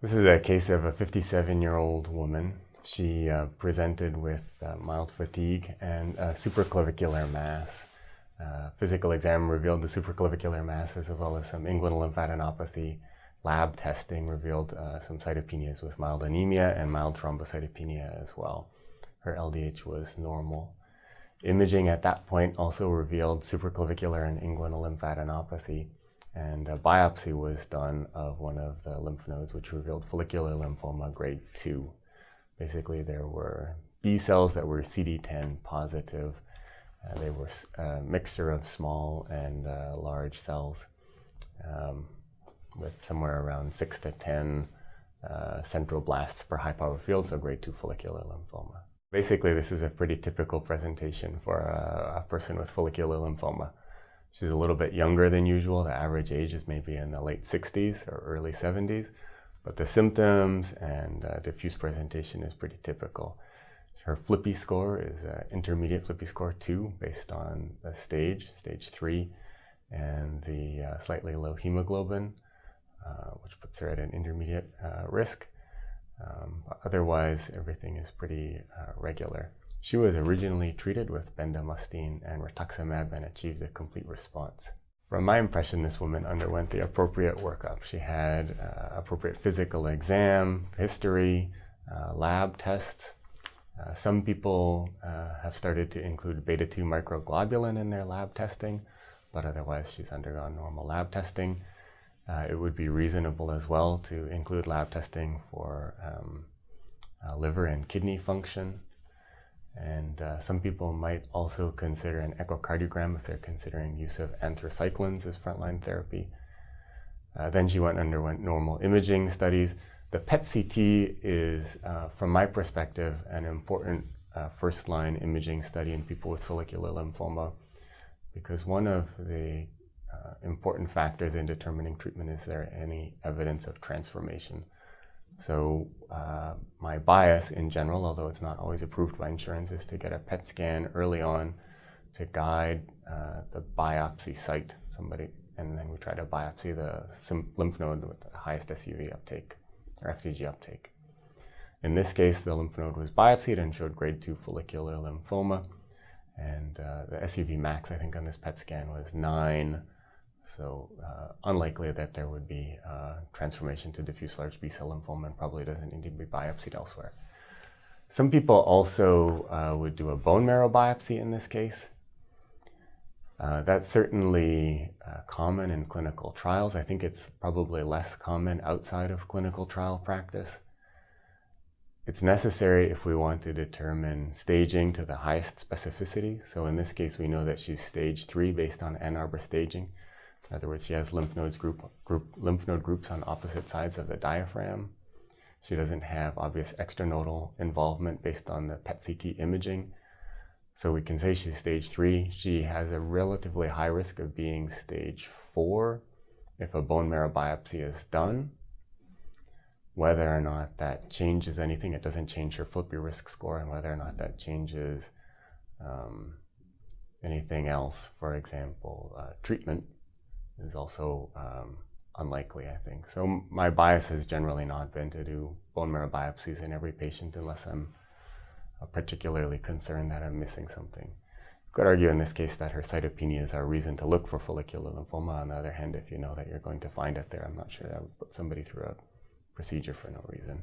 This is a case of a 57-year-old woman. She presented with mild fatigue and a supraclavicular mass. Physical exam revealed the supraclavicular mass as well as some inguinal lymphadenopathy. Lab testing revealed some cytopenias with mild anemia and mild thrombocytopenia as well. Her LDH was normal. Imaging at that point also revealed supraclavicular and inguinal lymphadenopathy. And a biopsy was done of one of the lymph nodes, which revealed follicular lymphoma grade 2. Basically, there were B cells that were CD10 positive. They were a mixture of small and large cells with somewhere around 6 to 10 central blasts per high power field, so grade 2 follicular lymphoma. Basically, this is a pretty typical presentation for a person with follicular lymphoma. She's a little bit younger than usual. The average age is maybe in the late 60s or early 70s, but the symptoms and diffuse presentation is pretty typical. Her Flippy score is intermediate Flippy score 2 based on the stage 3, and the slightly low hemoglobin, which puts her at an intermediate risk. Otherwise, everything is pretty regular. She was originally treated with bendamustine and rituximab and achieved a complete response. From my impression, this woman underwent the appropriate workup. She had appropriate physical exam, history, lab tests. Some people have started to include beta-2 microglobulin in their lab testing, but otherwise she's undergone normal lab testing. It would be reasonable as well to include lab testing for liver and kidney function. And some people might also consider an echocardiogram if they're considering use of anthracyclines as frontline therapy. Then she underwent normal imaging studies. The PET-CT is, from my perspective, an important first-line imaging study in people with follicular lymphoma, because one of the important factors in determining treatment is there any evidence of transformation. So my bias in general, although it's not always approved by insurance, is to get a PET scan early on to guide the biopsy site, and then we try to biopsy the lymph node with the highest SUV uptake, or FDG uptake. In this case, the lymph node was biopsied and showed grade 2 follicular lymphoma, and the SUV max, I think, on this PET scan was 9. So unlikely that there would be transformation to diffuse large B-cell lymphoma, and probably doesn't need to be biopsied elsewhere. Some people also would do a bone marrow biopsy in this case. That's certainly common in clinical trials. I think it's probably less common outside of clinical trial practice. It's necessary if we want to determine staging to the highest specificity. So in this case, we know that she's stage 3 based on Ann Arbor staging. In other words, she has lymph node groups on opposite sides of the diaphragm. She doesn't have obvious extranodal involvement based on the PET-CT imaging. So we can say she's stage 3. She has a relatively high risk of being stage 4 if a bone marrow biopsy is done. Whether or not that changes anything, it doesn't change her Flippy risk score, and whether or not that changes anything else, for example, treatment, is also unlikely, I think. So my bias has generally not been to do bone marrow biopsies in every patient unless I'm particularly concerned that I'm missing something. You could argue in this case that her cytopenias are reason to look for follicular lymphoma. On the other hand, if you know that you're going to find it there, I'm not sure that would put somebody through a procedure for no reason.